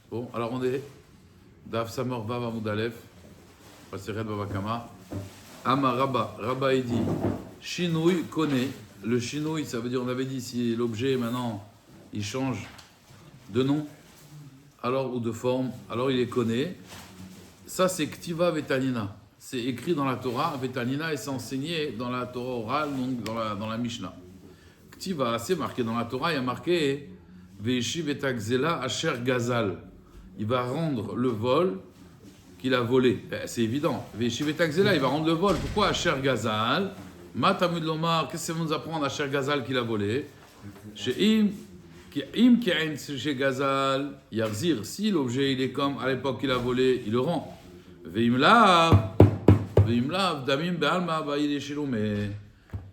Bon, alors on est Daf Samor Vav Amud Aleph, Paseret Babakama. Amar Rabba, Rabba il dit Shinouï connaît. Le Shinouï, ça veut dire, on avait dit, si l'objet maintenant il change de nom, alors ou de forme, alors il les connaît. Ça c'est Ktiva Vetanina. C'est écrit dans la Torah, Vetanina, et c'est enseigné dans la Torah orale, donc dans la Mishnah. Ktiva, c'est marqué dans la Torah, il y a marqué Ve'ishi Vetagzela Asher Gazal. Il va rendre le vol qu'il a volé. C'est évident. Ve'ishi Vetagzela, il va rendre le vol. Pourquoi Asher Gazal? Matamud Lomar, qu'est-ce que ça va nous apprendre Asher Gazal qu'il a volé? Chez Im chez Gazal, Yarzir, si l'objet il est comme à l'époque qu'il a volé, il le rend. Veim lav, damim be'alma ba'il chez mais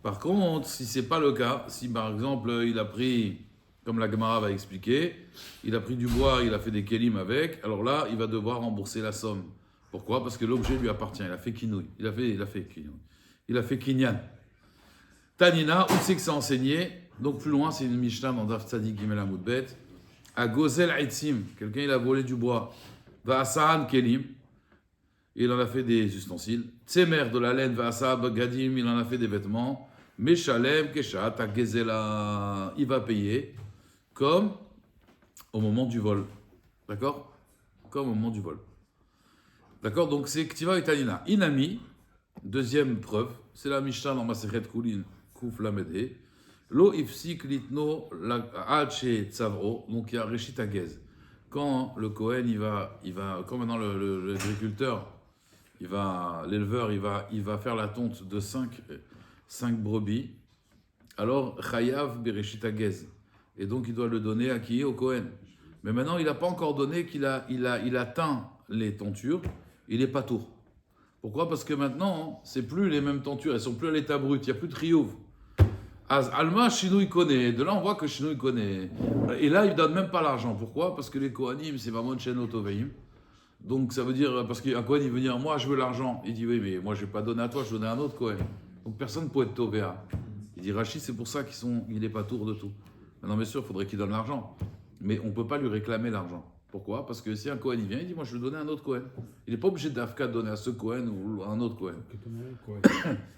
par contre, si c'est pas le cas, si par exemple il a pris, comme la Gemara va expliquer, il a pris du bois, il a fait des kelim avec, alors là, il va devoir rembourser la somme. Pourquoi? Parce que l'objet lui appartient. Il a fait kinouï, il a fait kinyan. Tanina, où c'est que c'est enseigné? Donc plus loin, c'est une Mishnah dans Daf Tzadik Gimel Amud Bet. À Gozel Aitzim, quelqu'un il a volé du bois. Va Asaan Kelim, il en a fait des ustensiles. Tsemer de la laine, va Asab Gadim, il en a fait des vêtements. Meshalem Keshat Gezela, il va payer comme au moment du vol. D'accord? Comme au moment du vol. D'accord? Donc c'est Ktiva et Tanina. Inami, deuxième preuve, c'est la Mishnah dans Masechet Kulin, Kuf Lamede. Lo ifsik litno ache tzavro, donc il y a Reshit Agez. Quand le Kohen, il va, quand maintenant l'agriculteur, l'éleveur, il va faire la tonte de 5 brebis, alors Chayav Bereshit Agez. Et donc il doit le donner à qui? Au Kohen. Mais maintenant, il n'a pas encore donné qu'il a teint les tontures, il est pas tour. Pourquoi? Parce que maintenant, c'est plus les mêmes tontures, elles sont plus à l'état brut, il n'y a plus de triouf. Alma, Shinouï connaît. De là, on voit que Shinouï connaît. Et là, il ne donne même pas l'argent. Pourquoi? Parce que les Kohanim, c'est Mamon Shen Otoveim. Donc, ça veut dire, parce qu'un Kohen, il veut dire, moi, je veux l'argent. Il dit, oui, mais moi, je ne vais pas donner à toi, je vais donner à un autre Kohen. Donc, personne ne peut être Tovéa. Il dit, Rachid, c'est pour ça qu'il n'est pas tour de tout. Maintenant, bien sûr, il faudrait qu'il donne l'argent. Mais on ne peut pas lui réclamer l'argent. Pourquoi? Parce que si un Kohen, il vient, il dit, moi, je vais donner à un autre Kohen. Il n'est pas obligé d'Afka de donner à ce Kohen ou à un autre Kohen.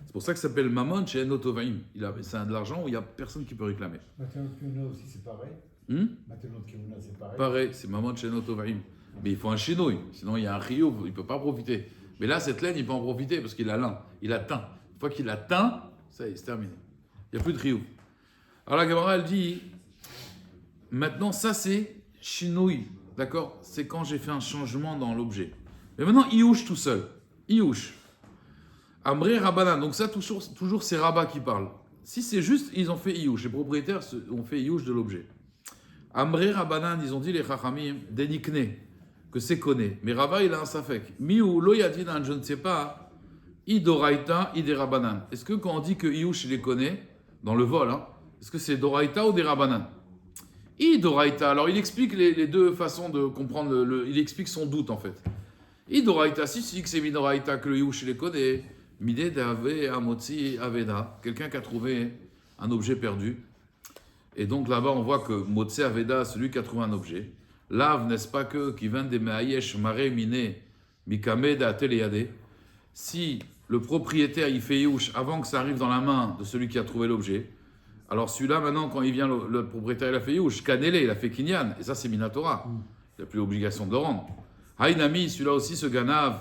C'est pour ça que ça s'appelle Mamon chez Enotovaim. C'est de l'argent où il n'y a personne qui peut réclamer. Matenot Kivuna aussi, c'est pareil. Matenot Kivuna, c'est pareil. Pareil, c'est Mamon chez Enotovaim. Mais il faut un chinouille, sinon il y a un rio, il ne peut pas profiter. Mais là, cette laine, il peut en profiter parce qu'il a l'un, il a teint. Une fois qu'il a teint, ça y est, c'est terminé. Il n'y a plus de rio. Alors la Gemara, elle dit, maintenant, ça c'est chinouille, d'accord? C'est quand j'ai fait un changement dans l'objet. Mais maintenant, Iouche tout seul. Iouche. Amré Rabbanan, donc ça, toujours c'est Rabba qui parle. Si c'est juste, ils ont fait Iouche, les propriétaires ont fait Iouche de l'objet. Amré Rabbanan, ils ont dit les Chachamim, dénikne, que c'est conné. Mais Rabba, il a un safek. Miou, lo yadinan, je ne sais pas, idoraita, ide Rabbanan. Est-ce que quand on dit que Iouche, il les connaît, dans le vol, hein, est-ce que c'est doraita ou des Rabbanan? Idoraita, alors il explique les deux façons de comprendre, il explique son doute en fait. Idoraita, si que c'est midoraita, que le Iouche, il les connaît. Midé d'Ave Amotzi Aveda, quelqu'un qui a trouvé un objet perdu. Et donc là-bas, on voit que Motzi Aveda, celui qui a trouvé un objet. Lav, n'est-ce pas que, qui vient des Meayesh Mare Mine Mikame Ateliade. Si le propriétaire, il fait Youch avant que ça arrive dans la main de celui qui a trouvé l'objet, alors celui-là, maintenant, quand il vient, le propriétaire, il a fait Youch, Kanele, il a fait Kinyan. Et ça, c'est Minatora. Il n'a plus l'obligation de le rendre. Haïnami, celui-là aussi, ce Ganav.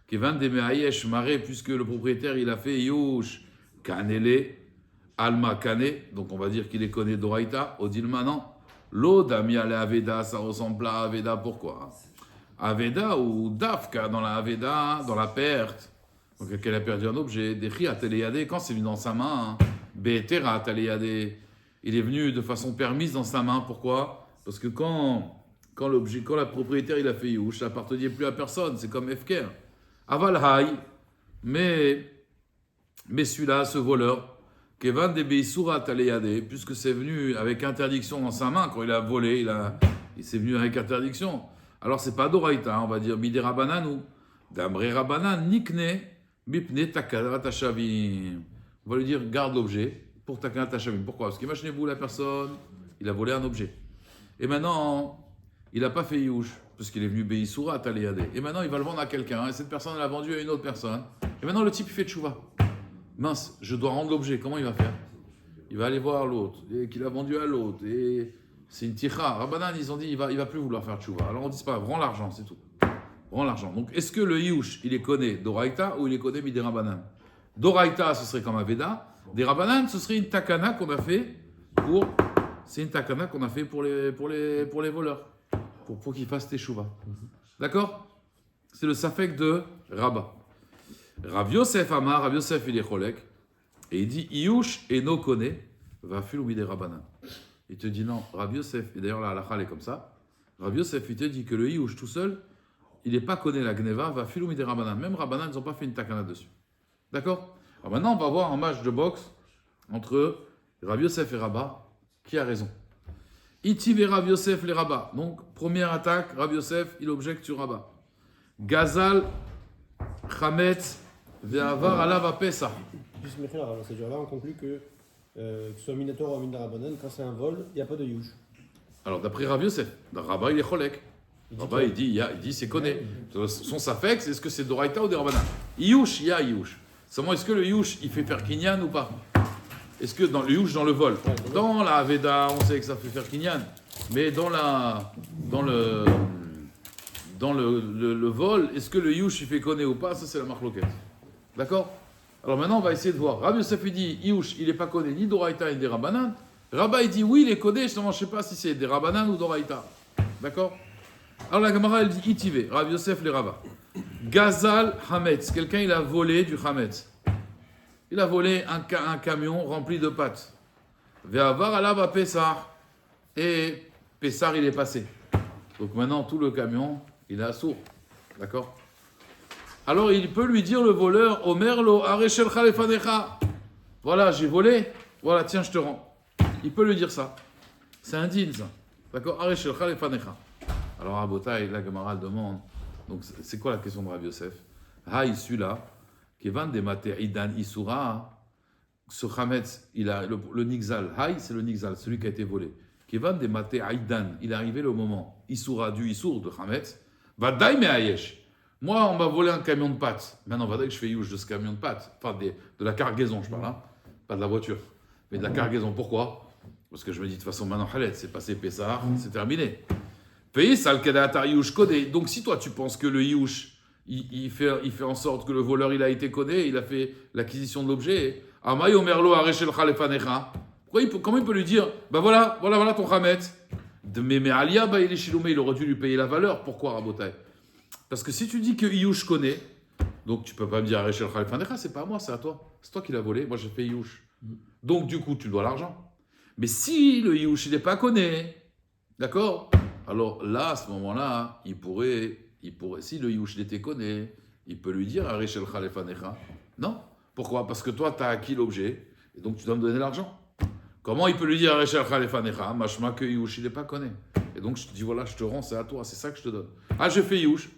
Qui vend des Meayesh Maré, puisque le propriétaire il a fait Youch Kanele, Alma Kane, donc on va dire qu'il les connaît d'Oraïta, Odilma non. L'Odamia le Aveda, ça ressemble à Aveda, pourquoi? Aveda ou Dafka dans la Aveda, dans la perte, donc qu'elle a perdu un objet, Dechi Ateleyade, quand c'est venu dans sa main, Betera Ateleyade, il est venu de façon permise dans sa main, pourquoi? Parce que quand la propriétaire il a fait Youch, ça n'appartenait plus à personne, c'est comme Efker. Avalhaï, mais celui-là, ce voleur, Kevan de Beisura Taleyade, puisque c'est venu avec interdiction dans sa main, quand il a volé, il s'est venu avec interdiction. Alors c'est pas d'Oraïta, on va dire Midé Rabanan ou Damré Rabanan, Nikne, Bipne Takadra Tashavim. On va lui dire garde l'objet pour Takadra Tashavim. Pourquoi? Parce qu'imaginez-vous la personne, il a volé un objet. Et maintenant, il n'a pas fait Youch. parce qu'il est venu Beisoura, Taléadé. Et maintenant, il va le vendre à quelqu'un, et cette personne l'a vendu à une autre personne. Et maintenant, le type, il fait tchouva. Mince, je dois rendre l'objet, comment il va faire? Il va aller voir l'autre, et qu'il a vendu à l'autre, et c'est une ticha. Rabbanan, ils ont dit, il va plus vouloir faire tchouva. Alors on dit, c'est pas grave, rends l'argent, c'est tout. Rends l'argent. Donc, est-ce que le Yush, il est connu d'Oraïta ou il est connu des Rabbanan? D'Oraïta, ce serait comme un Veda. Des Rabbanan, ce serait une takana qu'on a fait pour. C'est une takana qu'on a fait pour les voleurs. Pour qu'ils fassent teshuva. D'accord? C'est le safek de Rabba. Rav Yosef Amar, Rav Yosef il est cholek. Et il dit Iyush et no kone va filoumi des Rabbanan. Il te dit non, Rav Yosef, et d'ailleurs la halakha est comme ça. Rav Yosef, il te dit que le Iyush tout seul, il n'est pas connu la Gneva, va filoumi des Rabbanan. Même Rabbanan, ils n'ont pas fait une takana dessus. D'accord? Alors maintenant, on va voir un match de boxe entre Rav Yosef et Rabba. Qui a raison? Itiv et Rav Yosef les Rabba. Donc, première attaque, Rav Yosef, il objecte sur Rabba. Gazal, Chametz, Ve'avar Alav Pesa. Juste Michel, c'est-à-dire là, on conclut que ce soit Minator ou Minarabanan, quand c'est un vol, il n'y a pas de Yush. Alors, d'après Rav Yosef, Rabba, il est cholek. Rabba, il dit c'est conné. Son safek, c'est est-ce que c'est d'Oraïta ou des Rabbanan? Yush, il y a Yush. Seulement, est-ce que le Yush, il fait faire Kinyan ou pas? Est-ce que dans le Yush, dans le vol, dans la Veda, on sait que ça fait faire Kinyan, mais dans le vol, est-ce que le Yush, il fait Koné ou pas? Ça, c'est la marloquette. D'accord? Alors maintenant, on va essayer de voir. Rabbi Yosef, il dit, Yush, il n'est pas Koné ni d'Oraïta ni des Rabbanan. Rabba, il dit, oui, il est Koné, justement, je ne sais pas si c'est des Rabbanan ou d'Oraïta. D'accord? Alors la Gemara, elle dit, Itivé, Rabbi Yosef, les Rabba. Gazal Hametz, quelqu'un, il a volé du Hametz. Il a volé un camion rempli de pâtes. Ve'avar alav à Pessar. Et Pessar, il est passé. Donc maintenant, tout le camion, il est assourd. D'accord? Alors, il peut lui dire, le voleur, Omer lo areshel khalefanecha. Voilà, j'ai volé. Voilà, tiens, je te rends. Il peut lui dire ça. C'est indigne, ça. D'accord? Areshel khalefanecha. Alors, Abotai, la Gemara demande. Donc, c'est quoi la question de Rav Yosef? Celui-là. Kevan de Mate Idan Isura, ce Hametz, il a le Nixal. Haï, c'est le Nixal, celui qui a été volé. Kevan de Mate Idan, il est arrivé le moment. Isura, du Isur de Hametz. Vadaï me Ayesh. Moi, on m'a volé un camion de pâtes. Maintenant, vadaï que je fais Yush de ce camion de pâtes. Enfin, de la cargaison, je parle, hein. Pas de la voiture. Mais de la cargaison. Pourquoi? Parce que je me dis, de toute façon, maintenant, Halet, c'est passé Pessah, c'est terminé. Pays, sal Kedatar Yush Kodé. Donc, si toi, tu penses que le Yush, il fait en sorte que le voleur il a été codé, il a fait l'acquisition de l'objet. Amay Omerlo Areshel Khalefanecha. Comment il peut lui dire, bah voilà ton Hamet. Mais Alia, bah il est Shiloumé, il aurait dû lui payer la valeur. Pourquoi, Rabotai? Parce que si tu dis que Yush connaît, donc tu peux pas me dire Areshel Khalefanecha, c'est pas à moi, c'est à toi. C'est toi qui l'as volé, moi j'ai fait Yush. Donc du coup, tu dois l'argent. Mais si le Yush il n'est pas connu, d'accord? Alors là, à ce moment-là, il pourrait, si le Yush était connu, il peut lui dire Areshel Khalefanecha. Non. Pourquoi? Parce que toi, tu as acquis l'objet, et donc tu dois me donner l'argent. Comment il peut lui dire Areshel Khalefanecha? Machma que Yush, il n'est pas connu. Et donc je te dis, voilà, je te rends, c'est à toi, c'est ça que je te donne. Ah, je fais Yush.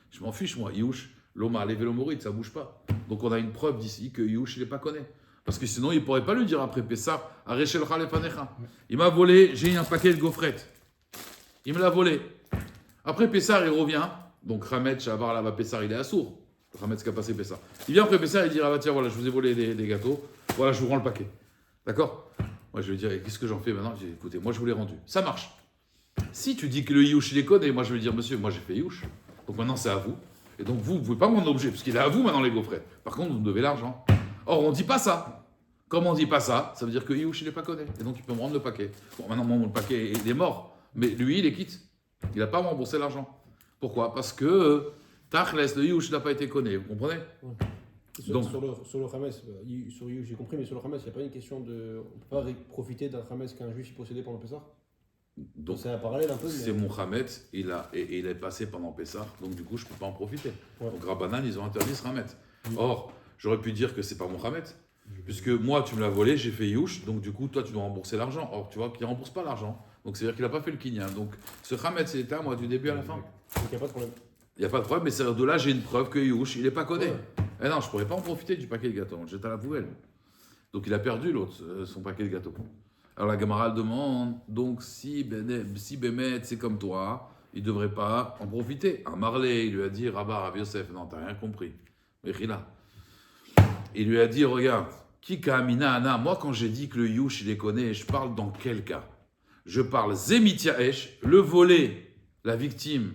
Je m'en fiche, moi. Yush, l'homme a levé l'homorid, ça ne bouge pas. Donc on a une preuve d'ici que Yush, il n'est pas connu. Parce que sinon, il ne pourrait pas lui dire après Pessah Areshel Khalefanecha. Il m'a volé, j'ai un paquet de gaufrettes. Il me l'a volé. Après Pessah, il revient. Donc Hametz, Shavar, là-bas, Pessah, il est assourd. Hametz qui a passé Pessah. Il vient après Pessah, il dit, ah bah tiens, voilà, je vous ai volé des gâteaux. Voilà, je vous rends le paquet. D'accord? Moi, je vais lui dire, qu'est-ce que j'en fais maintenant? Je dis, écoutez, moi, je vous l'ai rendu. Ça marche. Si tu dis que le Yush, il est codé, moi, je vais lui dire, monsieur, moi, j'ai fait Yush. Donc maintenant, c'est à vous. Et donc, vous ne pouvez pas me rendre l'objet, parce qu'il est à vous maintenant, les gaufrettes. Par contre, vous me devez l'argent. Or, on ne dit pas ça. Comme on ne dit pas ça, ça veut dire que Yush, il n'est pas codé. Et donc, il peut me rendre le paquet. Bon, maintenant, mon paquet, il est mort. Mais lui, il est quitte. Il n'a pas remboursé l'argent. Pourquoi? Parce que Tachles, le Yush n'a pas été connu. Vous comprenez? Donc, sur le Hametz, sur Yush, j'ai compris, mais sur le Hametz, il n'y a pas une question de. On ne peut pas profiter d'un Hametz qu'un juif possédait pendant Pessah? Donc, c'est un parallèle un peu. C'est mon Hametz, il est passé pendant Pessah, donc du coup, je ne peux pas en profiter. Ouais. Donc, Rabbanan, ils ont interdit ce Hametz. Or, j'aurais pu dire que c'est pas mon Hametz, puisque moi, tu me l'as volé, j'ai fait Yush, donc du coup, toi, tu dois rembourser l'argent. Or, tu vois qu'il ne rembourse pas l'argent. Donc, c'est-à-dire qu'il n'a pas fait le kinyan. Donc, ce Hametz, il était à moi du début à la fin. Donc, il n'y a pas de problème. Il n'y a pas de problème, mais c'est de là, j'ai une preuve que Yush, il n'est pas connu. Ouais. Eh non, je ne pourrais pas en profiter du paquet de gâteaux. J'étais à la poubelle. Donc, il a perdu l'autre, son paquet de gâteaux. Alors, la Gemara demande, donc, si Bémet, c'est comme toi, il ne devrait pas en profiter. Un Marley, il lui a dit, Rabat, Rav Yosef, non, t'as rien compris. Mechila. Il lui a dit, regarde, Kika Ana, moi quand j'ai dit que le Yush, il les connaît, je parle dans quel cas? Je parle Zemitiaesh, le volé, la victime,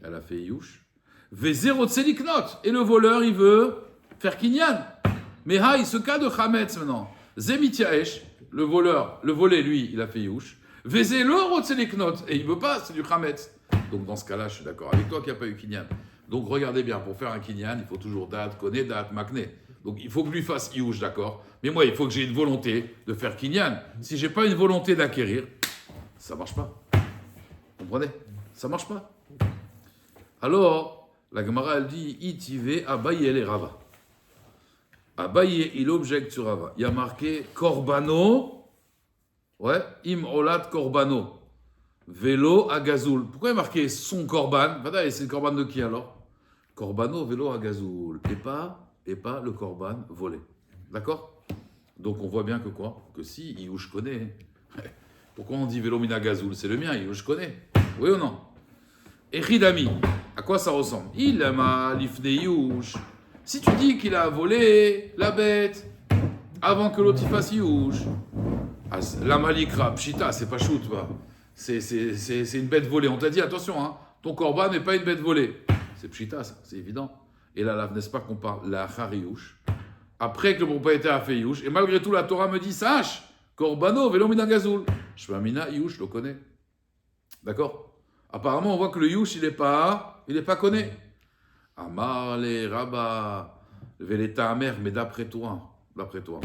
elle a fait Yush. Vezero Tseliknot, et le voleur, il veut faire Kinyan. Mais ce cas de Chametz maintenant. Zemitiaesh, le voleur, le volé, lui, il a fait Yush. Vezero Tseliknot, et il veut pas, c'est du Chametz. Donc dans ce cas-là, je suis d'accord avec toi qu'il n'y a pas eu Kinyan. Donc regardez bien, pour faire un Kinyan, il faut toujours date, connaît, date, makne. Donc il faut que lui fasse Yush, d'accord? Mais moi, il faut que j'ai une volonté de faire Kinyan. Si j'ai pas une volonté d'acquérir, ça marche pas. Vous comprenez? Ça marche pas. Alors, la Gemara, elle dit, Itive Abaye les Rava. Abaye, il objecte sur Rava. Il y a marqué Korbano, ouais, Im Olat Korbano, Vélo Agazoul. Pourquoi il y a marqué son Korban? C'est le Korban de qui alors? Korbano, Vélo Agazoul. Et pas le Korban volé. D'accord? Donc on voit bien que quoi? Que si Iouch connaît. Pourquoi on dit Vélo Mina Gazoul? C'est le mien, Iouch connaît. Oui ou non? Echidami, à quoi ça ressemble? Il a lifne Iouch. Si tu dis qu'il a volé la bête avant que l'autre y fasse Iouch, la malikra, pshita, c'est pas shoot, c'est une bête volée. On t'a dit, attention, hein, ton korban n'est pas une bête volée. C'est pshita, ça, c'est évident. Et là, n'est-ce pas qu'on parle la Iouch, après que le propriétaire a fait Iouch, et malgré tout, la Torah me dit, sache, korbano, velo mina gazoul. Shvamina, Iouch, le connaît. D'accord? Apparemment, on voit que le Iouch, il n'est pas connu. Amar les Rabba, Veleta Amer, mais d'après toi,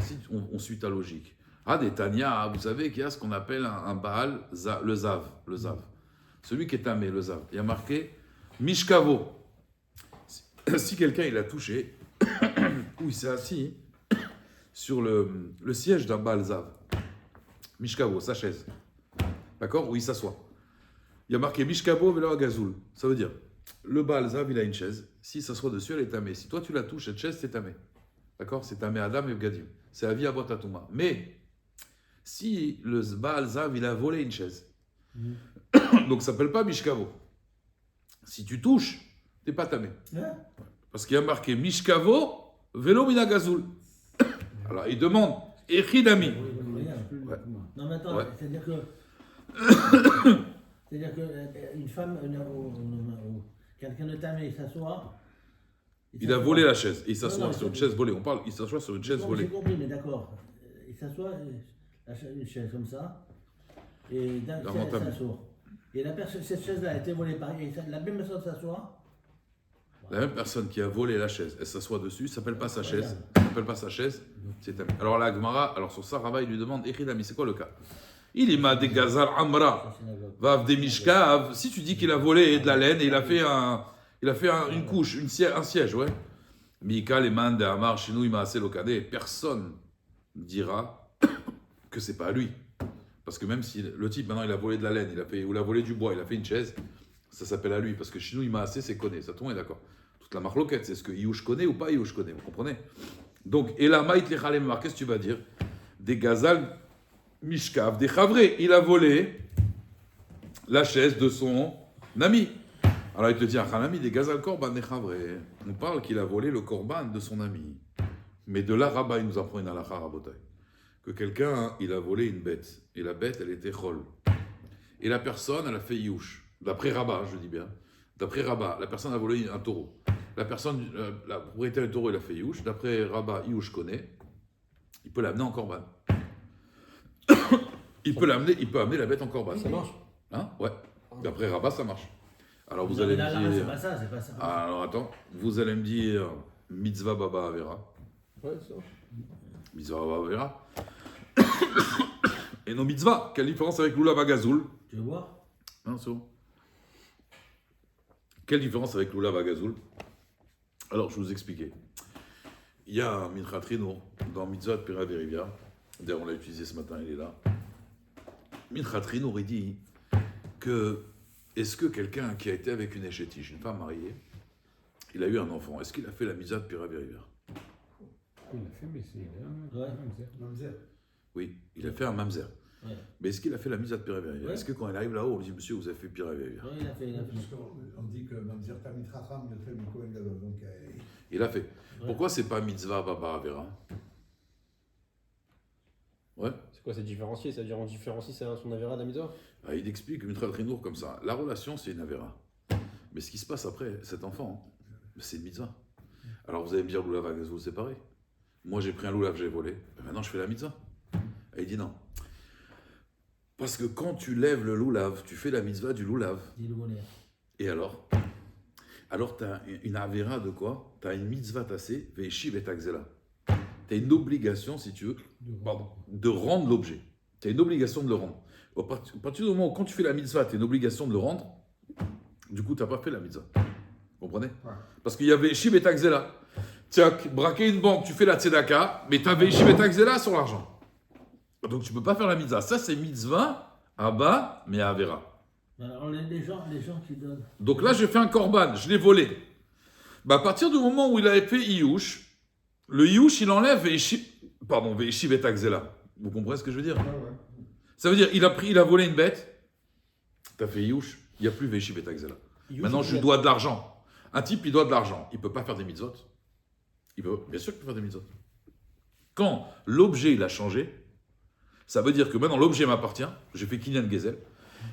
si on suit ta logique. Ah, des Tania, vous savez qu'il y a ce qu'on appelle un Baal, le Zav. Celui qui est tamé, le Zav. Il y a marqué Mishkavo. Si quelqu'un il a touché, ou il s'est assis sur le siège d'un Baal Zav, Mishkavo, sa chaise, d'accord, où il s'assoit. Il y a marqué Mishkavo Velo Agazoul. Ça veut dire, le Baal Zav, il a une chaise. S'il s'assoit dessus, elle est tamée. Si toi, tu la touches, cette chaise, c'est tamé. D'accord? C'est tamé Adam et Gadim. C'est Avi Avot Atuma. Mais, si le Baal Zav, il a volé une chaise, donc ça s'appelle pas Mishkavo. Si tu touches, t'es pas tamé. Parce qu'il y a marqué Mishkavo Velo Mina Gazoul. Alors, il demande Echidami. Ouais. Non, mais attends, c'est-à-dire que. C'est-à-dire qu'une femme, quelqu'un de tamé, il s'assoit. Il a volé la chaise. Il s'assoit sur une chaise volée. On parle, il s'assoit sur une chaise volée. J'ai compris, mais d'accord. Il s'assoit, une chaise comme ça. Et d'un coup, il s'assoit. Et cette chaise-là a été volée par. La même personne s'assoit. La même personne qui a volé la chaise, elle s'assoit dessus, ça s'appelle pas sa chaise. Ça s'appelle pas sa chaise. C'est tamé. Alors la Gemara, sur ça, Rava, il lui demande Echidami, c'est quoi le cas? Il m'a des gazal amra, vav des mishkav. Si tu dis qu'il a volé de la laine et il a fait une couche, un siège, ouais. Mika les man de amar chez il m'a assez locadé. Personne dira que c'est pas à lui, parce que même si le type maintenant il a volé de la laine, il a volé du bois, il a fait une chaise, ça s'appelle à lui, parce que chez nous il m'a assez c'est connaît. Ça tout le monde est d'accord. Toute la marloquette, c'est ce que Iouch connaît ou pas Iouch connaît, vous comprenez? Donc et la maït lechalem, qu'est-ce que tu vas dire? Des gazal Mishkav, des Chavré, il a volé la chaise de son ami. Alors il te dit, ami des Gazal Korban des Chavré. On parle qu'il a volé le Korban de son ami. Mais de là, Rabba, il nous apprend une halakha rabotai. Que quelqu'un, il a volé une bête. Et la bête, elle était chol. Et la personne, elle a fait Iouch. D'après Rabba, je dis bien. D'après Rabba, la personne a volé un taureau. La propriétaire du taureau, il a fait Iouch. D'après Rabba, Iouch connaît. Il peut l'amener en Korban. Il peut amener la bête en korban. Ça marche. Hein? Ouais. D'après Rabat, ça marche. Alors vous allez me dire. C'est pas ça. Alors attends, vous allez me dire mitzvah baba avera. Ouais, ça. Mitzvah baba avera. Et non mitzvah. Quelle différence avec l'oulav agazoul? Tu veux voir? Non, c'est bon. Quelle différence avec l'oulav agazoul? Alors je vais vous expliquer. Il y a un Minchat Rino dans Mitzvah de Pira Verivia. D'ailleurs, on l'a utilisé ce matin, il est là. Minchat Rino aurait dit que est-ce que quelqu'un qui a été avec une échétiche, une femme mariée, il a eu un enfant, est-ce qu'il a fait la Mitzvah de Pira Verivia? Il l'a fait, mais c'est un mamzer. Oui, il a fait un mamzer. Ouais. Mais est-ce qu'il a fait la mise à Piravé? Ouais. Est-ce que quand il arrive là-haut, on lui dit, monsieur, vous avez fait Piravé? Ouais, il a fait. On dit que Mamzer Tamit Racham, il fait le Kohen Gadol. Donc, Il a fait. Ouais. Pourquoi c'est pas mitzvah Baba Avera? Ouais. C'est quoi, c'est différencié? C'est-à-dire on différencie son Avera d'Amizor? Ah, il explique une très lourd comme ça. La relation, c'est une Avera. Mais ce qui se passe après, cet enfant, c'est une mitzvah. Alors vous allez me dire, Loulav, vous le séparez. Moi, j'ai pris un Loulav, j'ai volé. Et maintenant, je fais la mitzvah. Et il dit non. Parce que quand tu lèves le Loulav, tu fais la mitzvah du Loulav. Dis le bonheur. Et alors tu as une Avera de quoi? Tu as une mitzvah tassée, Veishiv et Takzela. Tu as une obligation, si tu veux, de rendre l'objet. Tu as une obligation de le rendre. À partir du moment où, quand tu fais la mitzvah, tu as une obligation de le rendre, du coup, tu n'as pas fait la mitzvah. Vous comprenez? Ouais. Parce qu'il y avait Veishiv et Takzela. Tu as braqué une banque, tu fais la tzedaka, mais tu as Veishiv et Takzela sur l'argent. Donc tu ne peux pas faire la mitzvah. Ça, c'est mitzvah, Abba, mais Avera. Alors les gens qui donnent. Donc là, j'ai fait un korban, je l'ai volé. Bah, à partir du moment où il avait fait Iyush, le Iyush, il enlève Veishiv et Takzela. Vous comprenez ce que je veux dire? ouais. Ça veut dire, il a volé une bête, tu as fait Iyush, il n'y a plus Veishiv et Takzela. Maintenant, je lui dois de l'argent. Un type, il doit de l'argent. Il ne peut pas faire des mitzvot. Bien sûr qu'il peut faire des mitzvot. Quand l'objet, il a changé, ça veut dire que maintenant, l'objet m'appartient. J'ai fait Kinyan Gezel.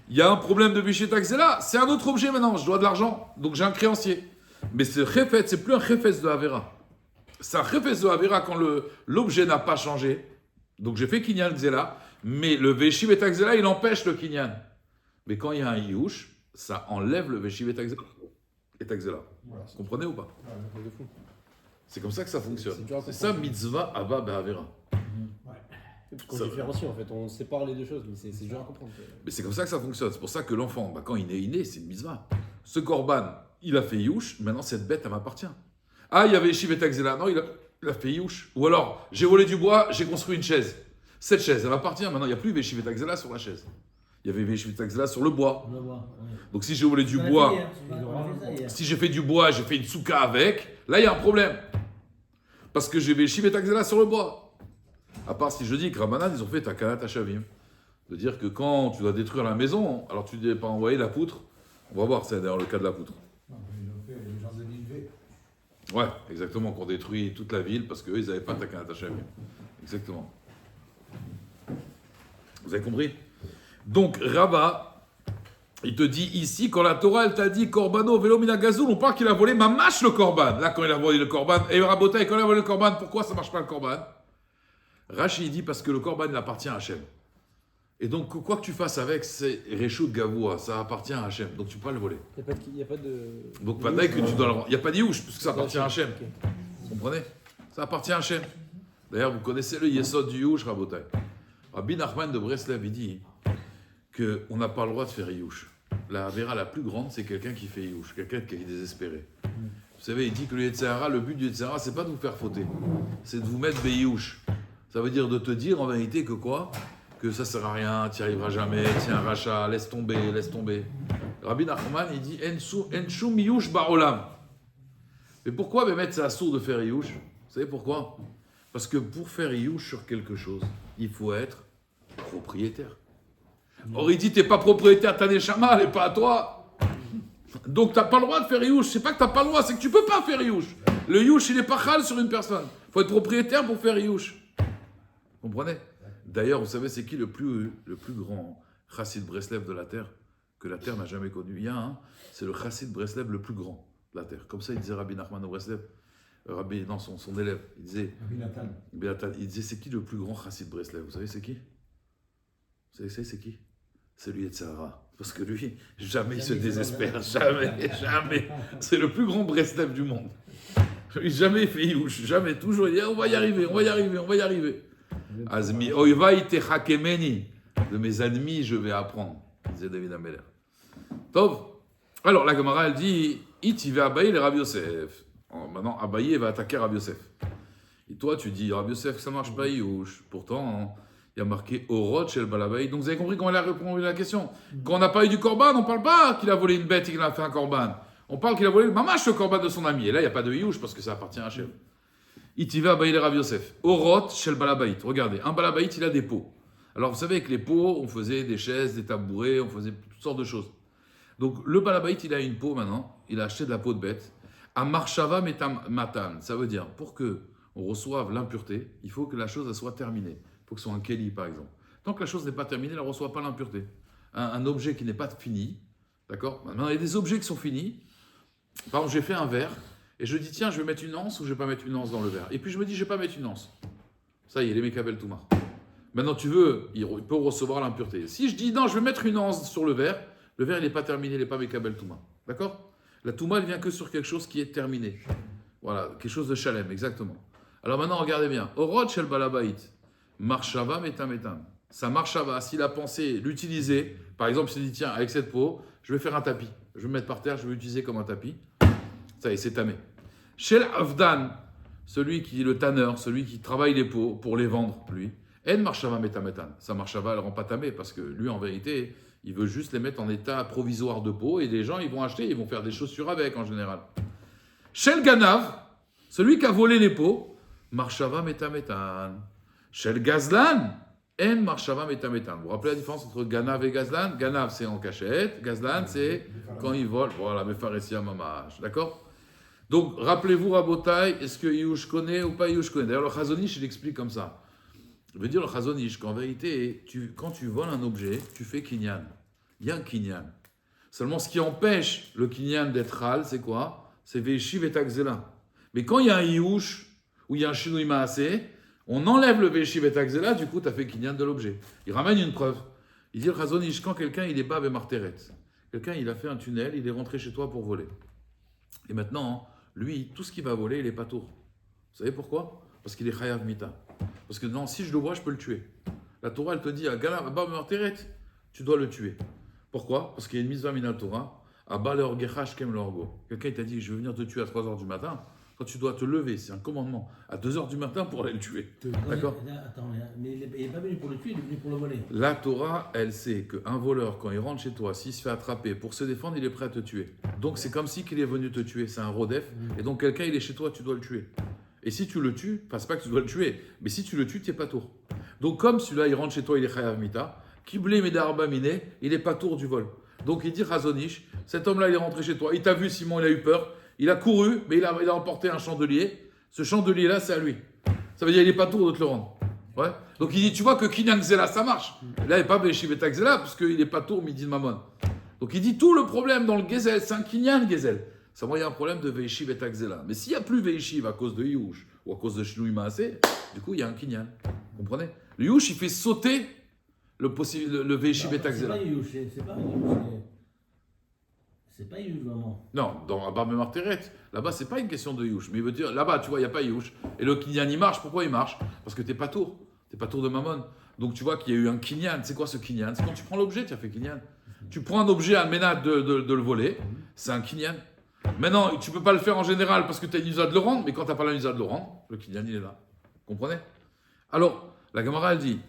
Il y a un problème de Veishiv et Takzela. C'est un autre objet maintenant. Je dois de l'argent. Donc, j'ai un créancier. Mais ce chefet, c'est plus un chefet de Avera. C'est un chefet de Avera quand l'objet n'a pas changé. Donc, j'ai fait Kinyan Gzela. Mais le Veishiv et Takzela, il empêche le Kinyan. Mais quand il y a un Iyush, ça enlève le Veishiv et Takzela. Voilà. Vous comprenez ou pas? Ouais. C'est comme ça que ça fonctionne. C'est dur à C'est ça, comprendre. mitzvah, Abba, Be'avera. Parce qu'on Ça- différencie en fait, on sépare les deux choses, mais c'est dur à comprendre. Mais c'est comme ça que ça fonctionne. C'est pour ça que l'enfant, quand il est, c'est une mitzvah. Ce korban, il a fait Yush, maintenant cette bête, elle m'appartient. Ah, il y avait Yeshiv et Takzela. Non, il a fait Yush. Ou alors, j'ai volé du bois, j'ai construit une chaise. Cette chaise, elle m'appartient. Maintenant, il n'y a plus Yeshiv et Takzela sur la chaise. Il y avait Yeshiv et Takzela sur le bois. On le voit. Ouais. Donc, si j'ai volé du On l'a bois, fait hier, on a fait ça hier. si j'ai fait du bois, j'ai fait une souka avec, là, il y a un problème. Parce que j'ai Yeshiv et Takzela sur le bois. À part si je dis que Rabbanan, ils ont fait Takanat Hashavim. De dire que quand tu dois détruire la maison, alors tu ne dois pas envoyer la poutre. On va voir, c'est d'ailleurs le cas de la poutre. Non, mais ils ont fait les gens de Ninive. Ouais, exactement, qu'on détruit toute la ville parce qu'eux, ils n'avaient pas Takanat Hashavim. Exactement. Vous avez compris? Donc, Rabba, il te dit ici, quand la Torah, elle t'a dit Korbano, Velo Mina Gazoul, on parle qu'il a volé Mamash le Korban. Là, quand il a volé le Korban, et Rabotai, quand il a volé le Korban, pourquoi ça ne marche pas le Korban? Rashi dit parce que le Korban, il appartient à Hachem. Et donc, quoi que tu fasses avec, c'est Reshut Gavoua, ça appartient à Hachem. Donc, tu peux pas le voler. Il n'y a pas de. Donc, pas que tu dois le rendre. Il n'y a pas d'Iyush, puisque ça appartient à Hachem. Ok. Vous comprenez? Ça appartient à Hachem. D'ailleurs, vous connaissez le Yesod du Yush, Rabotai. Rabbi Nachman de Breslev, il dit qu'on n'a pas le droit de faire Yush. La Avera la plus grande, c'est quelqu'un qui fait Yush, quelqu'un qui est désespéré. Vous savez, il dit que le Yetzirah, le but du Yetzirah, c'est pas de vous faire fauter, c'est de vous mettre Beyush. Ça veut dire de te dire en vérité que quoi? Que ça sert à rien, tu n'y arriveras jamais, tiens, rachat, laisse tomber, laisse tomber. Rabbi Nachman, il dit Enshum Yush Barolam. Mais pourquoi mettre ça à sourd de faire Yush? Vous savez pourquoi? Parce que pour faire Yush sur quelque chose, il faut être propriétaire. Or, il dit, t'es pas propriétaire, ta neshama, elle n'est pas à toi. Donc, t'as pas le droit de faire Yush. C'est pas que t'as pas le droit, c'est que tu peux pas faire Yush. Le Yush, il est pas chal sur une personne. Il faut être propriétaire pour faire Yush. Vous comprenez? D'ailleurs, vous savez, c'est qui le plus grand chassid Breslev de la terre que la terre n'a jamais connu? Il y a un, c'est le chassid Breslev le plus grand de la terre. Comme ça, il disait Rabbi Nachman de Breslev. Rabbi, non, son élève, il disait, il disait, c'est qui le plus grand chassid Breslev? Vous savez, c'est qui? Vous savez, c'est qui? C'est lui Yetzirah. Parce que lui, jamais il se désespère. Jamais, jamais. C'est le plus grand Breslev du monde. Jamais il fait Yush. Jamais. Toujours il dit, on va y arriver, on va y arriver, on va y arriver. Azmi, oiva ite hakemeni. De mes ennemis, je vais apprendre. Disait David Ameller. Tov. Alors, la Gemara, elle dit, il va abayer les Rabbi Yosef. Maintenant, Abaye va attaquer Rabbi Yosef. Et toi, tu dis, Rabbi Yosef, ça marche pas, Yush. Pourtant, il y a marqué Orot chez le Balabay. Donc vous avez compris comment elle a répondu à la question. Quand on n'a pas eu du Korban, on ne parle pas qu'il a volé une bête et qu'il a fait un Korban. On parle qu'il a volé le mamash, le Korban de son ami. Et là, il n'y a pas de Yush parce que ça appartient à Hachem. Itiva Abaye le Rabbi Yosef. Orot chez le Balabay. Regardez, un Balabay, il a des pots. Alors vous savez, avec les pots, on faisait des chaises, des tabourets, on faisait toutes sortes de choses. Donc le balabait, il a une peau maintenant, il a acheté de la peau de bête. À marshava matan, ça veut dire, pour que on reçoive l'impureté, il faut que la chose elle soit terminée. Il faut que ce soit un keli par exemple. Tant que la chose n'est pas terminée, elle ne reçoit pas l'impureté. Un objet qui n'est pas fini, d'accord? Maintenant, il y a des objets qui sont finis. Par exemple, j'ai fait un verre, et je dis, tiens, je vais mettre une anse ou je ne vais pas mettre une anse dans le verre. Et puis je me dis, je ne vais pas mettre une anse. Ça y est, les Mekabel Touma. Maintenant, tu veux, il peut recevoir l'impureté. Si je dis, non, je vais mettre une anse sur le verre il n'est pas terminé, il n'est pas Mekabel Touma. D'accord? La Touma, elle vient que sur quelque chose qui est terminé. Voilà, quelque chose de Shalem, exactement. Alors maintenant, regardez bien. Orod shel balabait, marshava metametam. Sa marshava, s'il a pensé l'utiliser, par exemple, s'il dit, tiens, avec cette peau, je vais faire un tapis. Je vais me mettre par terre, je vais l'utiliser comme un tapis. Ça y est, c'est tamé. Shel avdan, celui qui est le tanneur, celui qui travaille les peaux pour les vendre, lui. En marshava metametan. Sa marshava, elle ne rend pas tamé parce que lui, en vérité, il veut juste les mettre en état provisoire de peau et les gens, ils vont acheter, ils vont faire des chaussures avec en général. Shel ganav, celui qui a volé les peaux, marshava metametan. Shel gazlan, en marshava metametan. Vous vous rappelez la différence entre ganav et gazlan? Ganav, c'est en cachette. Gazlan, c'est quand ils volent. Voilà, mefaresia mamash. D'accord? Donc, rappelez-vous, Rabotai, est-ce que Yush connaît ou pas Yush connaît? D'ailleurs, le Chazonish, il explique comme ça. Je veux dire, le Chazonish, qu'en vérité, quand tu voles un objet, tu fais kinyan. Il y a un kinyan. Seulement, ce qui empêche le kinyan d'être hal, c'est quoi? C'est Veishiv et Takzela. Mais quand il y a un Yush, ou il y a un Shinui Maaseh, on enlève le Veishiv et Takzela, du coup, tu as fait kinyan de l'objet. Il ramène une preuve. Il dit, le Chazonish, quand quelqu'un, il est bas et marteret, quelqu'un, il a fait un tunnel, il est rentré chez toi pour voler. Et maintenant, lui, tout ce qu'il va voler, il est pas tour. Vous savez pourquoi? Parce qu'il est chayav mita. Parce que non, si je le vois, je peux le tuer. La Torah, elle te dit, à Gala, Abba Marteret, tu dois le tuer. Pourquoi? Parce qu'il y a une mitzvah mina Torah, Abba le orgechash kem le orgo. Quelqu'un t'a dit, je vais venir te tuer à 3h du matin. Quand tu dois te lever, c'est un commandement, à 2h du matin pour aller le tuer. D'accord? Attends, mais il n'est pas venu pour le tuer, il est venu pour le voler. La Torah, elle sait qu'un voleur, quand il rentre chez toi, s'il se fait attraper, pour se défendre, il est prêt à te tuer. Donc c'est comme si qu'il est venu te tuer, c'est un rodef. Et donc quelqu'un, il est chez toi, tu dois le tuer. Et si tu le tues, enfin c'est pas que tu dois le tuer, mais si tu le tues, tu n'es pas tour. Donc comme celui-là, il rentre chez toi, il est chayav mita, kiblé medarba miné, il n'est pas tour du vol. Donc il dit Razonish, cet homme-là, il est rentré chez toi, il t'a vu, Simon, il a eu peur, il a couru, mais il a emporté un chandelier. Ce chandelier-là, c'est à lui. Ça veut dire qu'il n'est pas tour de te le rendre. Ouais. Donc il dit, tu vois que Kinyan Xela, ça marche. Et là, il n'est pas Béchiveta Xela, parce qu'il n'est pas tour midi de Mammon. Donc il dit, tout le problème dans le Gezel, c'est un Kinyan Gezel. Ça va, il y a un problème de Veishiv et Takzela. Mais s'il n'y a plus Veishiv à cause de Yush ou à cause de Shinui Maaseh, du coup, il y a un Kinyan. Vous comprenez? Le Yush, il fait sauter le Veishiv et Takzela. C'est pas Yush, c'est pas Yush. C'est pas Yush vraiment. Non, dans Abba Marteret, là-bas, c'est pas une question de Yush. Mais il veut dire, là-bas, tu vois, il n'y a pas Yush. Et le Kinyan, il marche. Pourquoi il marche? Parce que tu n'es pas tour. Tu n'es pas tour de Mammon. Donc tu vois qu'il y a eu un Kinyan. C'est quoi ce Kinyan? C'est quand tu prends l'objet, tu as fait Kinyan. Tu prends un objet à ménade de le voler, c'est un Kinyan. Maintenant, tu ne peux pas le faire en général parce que tu as une usade de le rendre, mais quand tu n'as pas la usade de le rendre, le Kinyan, il est là. Vous comprenez? Alors, la Gemara, elle dit,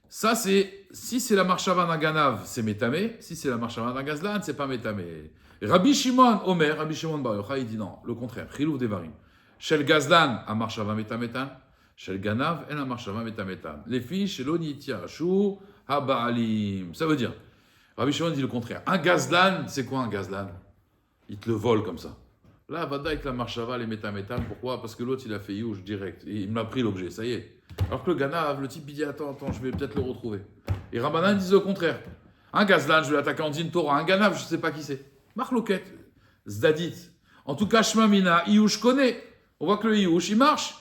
ça c'est, si c'est la marshava d'un ganav, c'est métamé, si c'est la marshava d'un gazlan, c'est pas métamé. Rabbi Shimon Omer, Rabbi Shimon Bar Yochai, il dit non, le contraire, chilouf devarim. Shel gazlan, a marshava métamétan, shel ganav, en a marshava métamétan. Les filles, shel onitia, chou, habaalim. Ça veut dire, Rabbi Shimon dit le contraire. Un gazlan, c'est quoi un gazlan? Il te le vole comme ça. Là, Vada avec la marshava, les métamétan, pourquoi? Parce que l'autre, il a fait youch direct. Il m'a pris l'objet, ça y est. Alors que le ganav, le type, il dit attends, je vais peut-être le retrouver. Et Rabbanan disent le contraire. Un gazlan, je vais l'attaquer en din Torah. Un ganav, je ne sais pas qui c'est. Marloquet, Zdadit. En tout cas, Shmamina, Iyush connaît. On voit que le Iyush, il marche.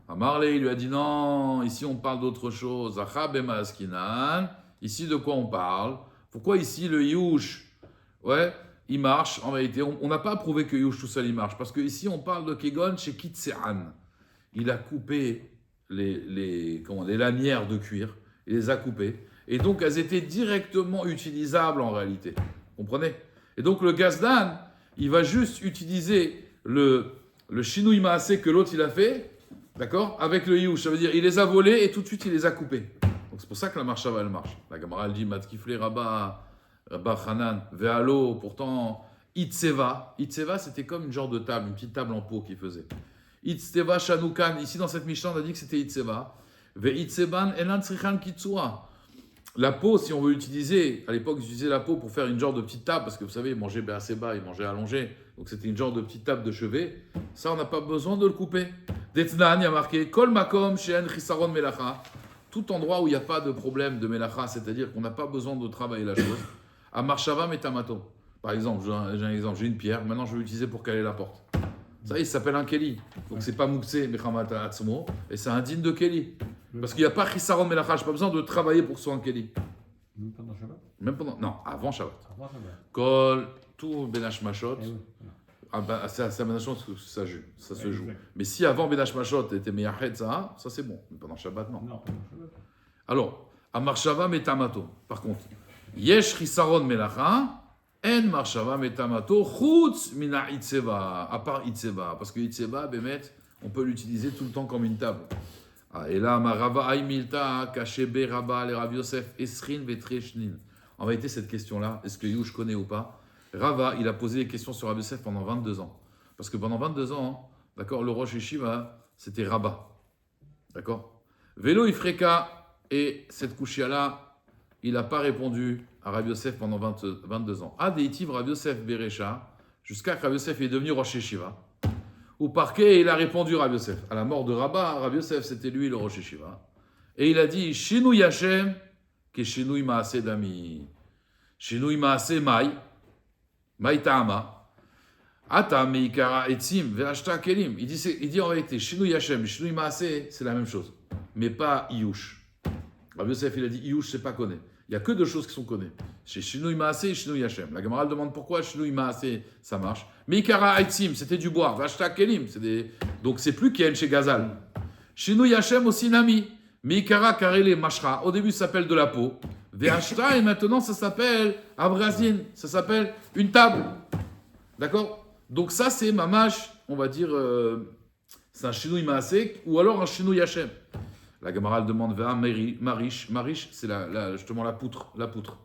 Amarle, il lui a dit non, ici on parle d'autre chose. Achab et Maaskinan. Ici, de quoi on parle? Pourquoi ici le Iyush? Ouais. Il marche, en réalité, on n'a pas prouvé que Yush tout seul il marche, parce qu'ici on parle de Kegon chez Kitsehan. Il a coupé les lanières de cuir, il les a coupées, et donc elles étaient directement utilisables en réalité. Vous comprenez? Et donc le Gazdan, il va juste utiliser le Shinui Maaseh que l'autre il a fait, d'accord, avec le Yush. Ça veut dire il les a volés et tout de suite il les a coupés. Donc c'est pour ça que la marche elle marche. La Gemara elle dit Matkifle Rabba. Rabba Hanan, Vealo, pourtant, Itzeva. Itzeva, c'était comme une genre de table, une petite table en peau qu'il faisait. Itzeva Shanukan, ici dans cette Mishnah, on a dit que c'était Itzeva. Ve'itseban elan tzrichan kitsua. La peau, si on veut l'utiliser, à l'époque, ils utilisaient la peau pour faire une genre de petite table, parce que vous savez, ils mangeaient assez bas, ils mangeaient allongé, donc c'était une genre de petite table de chevet. Ça, on n'a pas besoin de le couper. Detnan, il y a marqué Kol makom she'en chisaron melacha. Tout endroit où il n'y a pas de problème de melacha, c'est-à-dire qu'on n'a pas besoin de travailler la chose. À marshava metamato. Par exemple, j'ai un exemple, j'ai une pierre, maintenant je vais l'utiliser pour caler la porte. Ça, il s'appelle un keli. Donc c'est pas mouksé, mechamata atzmo, et c'est indigne de keli. Parce qu'il n'y a pas chisaron melacha, je n'ai pas besoin de travailler pour que ce soit un keli. Même pendant Shabbat. Même pendant, non, avant Shabbat. Avant Shabbat. Kol, tout Benash Mashot. Eh oui, C'est à Benash Mashot que ça se joue. exact. Mais si avant Benash Mashot était Meyahed, ça c'est bon. Mais pendant Shabbat, non. Non, pendant Shabbat. Alors, à Marshava Metamato, par contre, Yesh Chisaron Melacha, En Marshava Metamato, Chutz Mina Itzeva, à part Itzeva. Parce que Itzeva, Bemet, on peut l'utiliser tout le temps comme une table. Ah, et là, Marava Aïmilta, Kachebe Rabba, les Rav Yosef, Esrin, Vetreshnin. En vérité, cette question-là, est-ce que Youch connaît ou pas? Rava, il a posé des questions sur Rav Yosef pendant 22 ans. Parce que pendant 22 ans, d'accord, le Rosh Yeshiva, c'était Rabba. D'accord? Vélo Ifreka, et cette couchia-là, il n'a pas répondu à Rav Yosef pendant 22 ans. Adeitiv Rav Yosef Berecha, jusqu'à que Rav Yosef est devenu Rosh Yeshiva. Au parquet, il a répondu Rav Yosef. À la mort de Rabba, Rav Yosef, c'était lui le Rosh Yeshiva. Et il a dit Shinui Hashem, que Shinui Maase Dami. Shinui Maase Mai, Mai Ta'ama. Ata Meikara Etzim, Ve'ashta Kelim. Il dit en vérité Shinui Hashem, Shinui Maase, c'est la même chose. Mais pas Iyush. Rav Yosef, il a dit Iyush, c'est pas connu. Il n'y a que deux choses qui sont connues. C'est Shinui Maase et Shinui Hashem. La Gemara demande pourquoi Shinui Maase, ça marche. Meikara Aitzim, c'était du bois. Vashta Kelim, donc c'est plus Ken chez Gazal. Shinui Hashem aussi Nami. Meikara Karele Mashra. Au début, ça s'appelle de la peau. Vashta, et maintenant, ça s'appelle Abrazin. Ça s'appelle une table. D'accord? Donc ça, c'est Mamash, on va dire, c'est un Shinui Maase ou alors un Shinui Hashem. La Gemara demande vers Marish. Marish, c'est justement la poutre,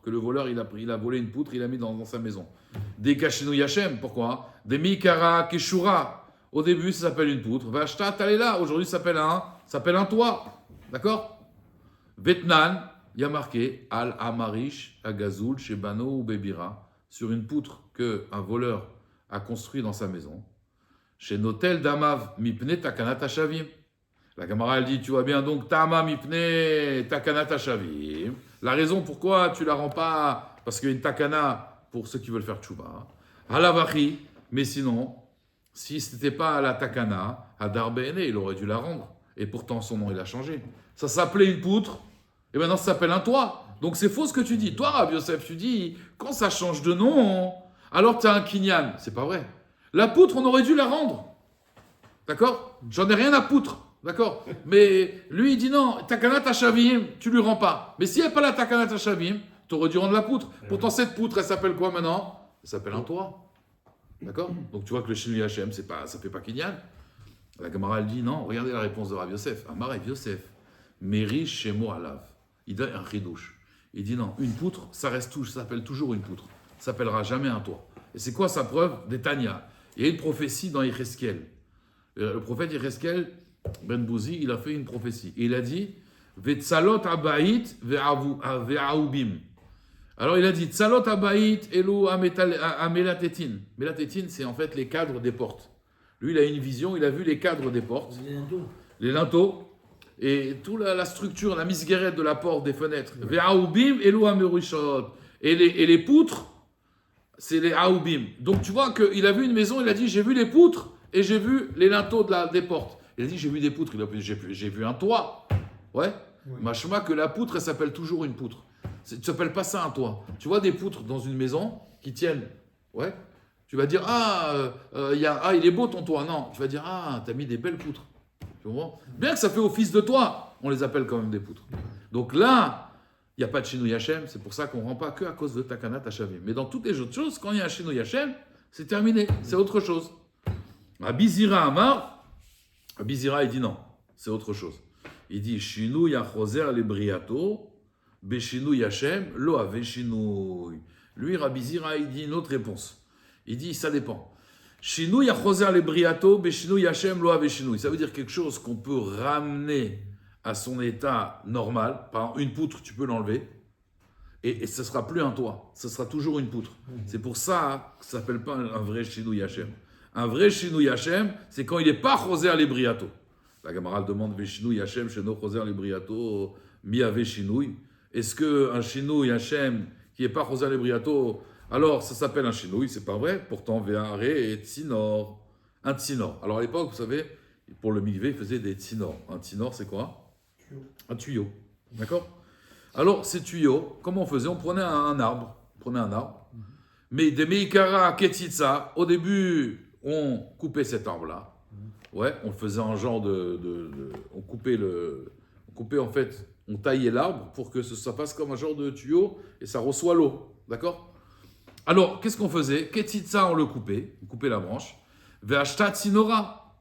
que le voleur, il a volé une poutre, il l'a mis dans sa maison. Des Kashinu Yachem, pourquoi? Des Mikara Keshura. Au début, ça s'appelle une poutre. Vashta Talela, aujourd'hui, ça s'appelle un toit. D'accord? Vetnan, il y a marqué Al Amarish, Agazul, Shebano ou Bebira, sur une poutre qu'un voleur a construit dans sa maison. Chez Notel Damav, Mipne Takanat Shavim. La Gemara, elle dit, tu vois bien, donc, Tama mipne takana tashavim. La raison pourquoi tu la rends pas, parce qu'il y a une takana pour ceux qui veulent faire tchouba. Halavachi, mais sinon, si ce n'était pas la takana, Hadar Bene, il aurait dû la rendre. Et pourtant, son nom, il a changé. Ça s'appelait une poutre, et maintenant, ça s'appelle un toit. Donc, c'est faux ce que tu dis. Toi, Rabbi Yosef, tu dis, quand ça change de nom, alors tu as un kinyan. C'est pas vrai. La poutre, on aurait dû la rendre. D'accord? J'en ai rien à poutre. D'accord? Mais lui, il dit non, Takana Tashavim, tu lui rends pas. Mais s'il n'y a pas la Takana Tashavim, tu aurais dû rendre la poutre. Pourtant, cette poutre, elle s'appelle quoi maintenant? Elle s'appelle un toit. D'accord? Donc tu vois que le Shinui Hashem, ça fait pas Kinyan. La Gemara, elle dit non, regardez la réponse de Rav Yosef. Amar Rav Yosef, Meri Shemo Alav. Il donne un chidouche. Il dit non, une poutre, ça s'appelle toujours une poutre. Ça s'appellera jamais un toit. Et c'est quoi sa preuve? Des Tanya. Il y a une prophétie dans Yecheskel. Le prophète Yecheskel, Ben Bouzi, il a fait une prophétie. Et il a dit Vetzalot abayit ve'aubim. Alors il a dit Tzalot abayit elu amelatetin. Melatetin, c'est en fait les cadres des portes. Lui, il a une vision, il a vu les cadres des portes, les linteaux, et toute la structure, la misguérette de la porte, des fenêtres. Ve'aubim elu amerushot. Et les poutres, c'est les aubim. Donc tu vois qu'il a vu une maison, il a dit j'ai vu les poutres et j'ai vu les linteaux des portes. Il a dit, j'ai vu des poutres. Il a dit, j'ai vu un toit. Ouais. Machma que la poutre, elle s'appelle toujours une poutre. Tu ne s'appelles pas ça un toit. Tu vois des poutres dans une maison qui tiennent. Ouais. Tu vas dire, il est beau ton toit. Non. Tu vas dire, t'as mis des belles poutres. Tu comprends? Bien que ça fait office de toit, on les appelle quand même des poutres. Donc là, il n'y a pas de Shinui Hashem. C'est pour ça qu'on ne rend pas que à cause de Takana Tashavim. Mais dans toutes les autres choses, quand il y a un Shinui Hashem, c'est terminé. C'est autre chose. Abizira Amar. Abizira, il dit non, c'est autre chose. Il dit Shinui yachozer le briato, beshinui Hashem, lo ave shinui. Lui, Rabizira, il dit une autre réponse. Il dit ça dépend. Shinui yachozer le briato, beshinui Hashem, lo ave shinui. Ça veut dire quelque chose qu'on peut ramener à son état normal, par exemple, une poutre, tu peux l'enlever, et ce ne sera plus un toit, ce sera toujours une poutre. C'est pour ça que ça ne s'appelle pas un vrai Shinui Hashem. Un vrai Shinui Hashem, c'est quand il n'est pas Choser Lebriato. La Gemara demande Veshinui Hashem, Sheno Choser Lebriato, Mi Ave Shinui. Est-ce qu'un Shinui Hashem qui n'est pas Choser Lebriato, alors ça s'appelle un Shinui, c'est pas vrai. Pourtant, Ve'are et Tsinor. Un Tsinor. Alors à l'époque, vous savez, pour le mikvé, il faisait des Tsinor. Un Tsinor, c'est quoi? Un tuyau. D'accord? Alors, ces tuyaux, comment on faisait? On prenait un arbre. Mais des Meikara Ketitsa, au début, on coupait cet arbre-là. Ouais, on faisait un genre on coupait en fait, on taillait l'arbre pour que ça fasse comme un genre de tuyau et ça reçoit l'eau. D'accord? Alors, qu'est-ce qu'on faisait? Ketitsa, on coupait la branche. Ve'ashta Tsinora.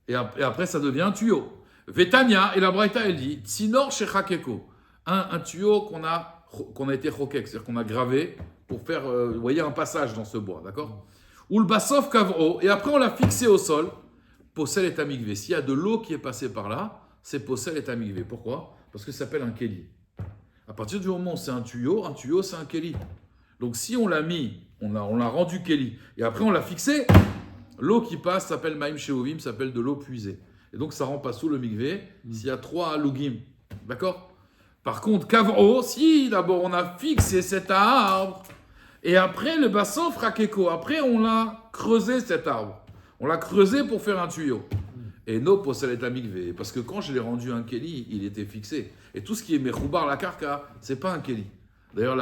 Et après, ça devient un tuyau. Vetania, et la Braïta, elle dit Tsinor Shechakeko. Un tuyau qu'on a été chokek, c'est-à-dire qu'on a gravé pour faire, vous voyez, un passage dans ce bois, d'accord? Ou le bassof kavro, et après on l'a fixé au sol, possel et amigvé. S'il y a de l'eau qui est passée par là, c'est possel et amigvé. Pourquoi? Parce que ça s'appelle un keli. À partir du moment où c'est un tuyau c'est un keli. Donc si on l'a mis, on l'a rendu keli, et après on l'a fixé, l'eau qui passe s'appelle maïm sheovim, s'appelle de l'eau puisée. Et donc ça rend pas sous le mikvé s'il y a 3 lugim, d'accord? Par contre, Kavro, si d'abord on a fixé cet arbre, et après le bassin frakeko, après on l'a creusé cet arbre. On l'a creusé pour faire un tuyau. Et no poselet amigvé, parce que quand je l'ai rendu un keli, il était fixé. Et tout ce qui est mechoubar la karka, c'est pas un keli. D'ailleurs,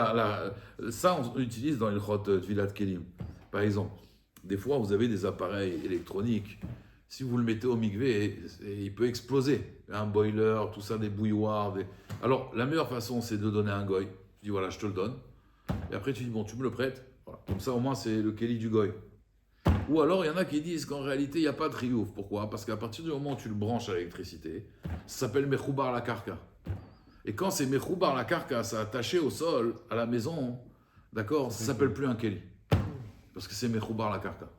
ça on utilise dans le chot Tvilat Kelim. Par exemple, des fois vous avez des appareils électroniques. Si vous le mettez au mikvé, il peut exploser. Un boiler, tout ça, des bouilloires. Alors, la meilleure façon, c'est de donner un goy. Tu dis, voilà, je te le donne. Et après, tu dis, bon, tu me le prêtes. Voilà. Comme ça, au moins, c'est le keli du goy. Ou alors, il y en a qui disent qu'en réalité, il n'y a pas de riouf. Pourquoi? Parce qu'à partir du moment où tu le branches à l'électricité, ça s'appelle mechoubar la karka. Et quand c'est mechoubar la karka, ça attaché au sol, à la maison, d'accord, ça ne s'appelle plus un keli. Parce que c'est mechoubar la karka.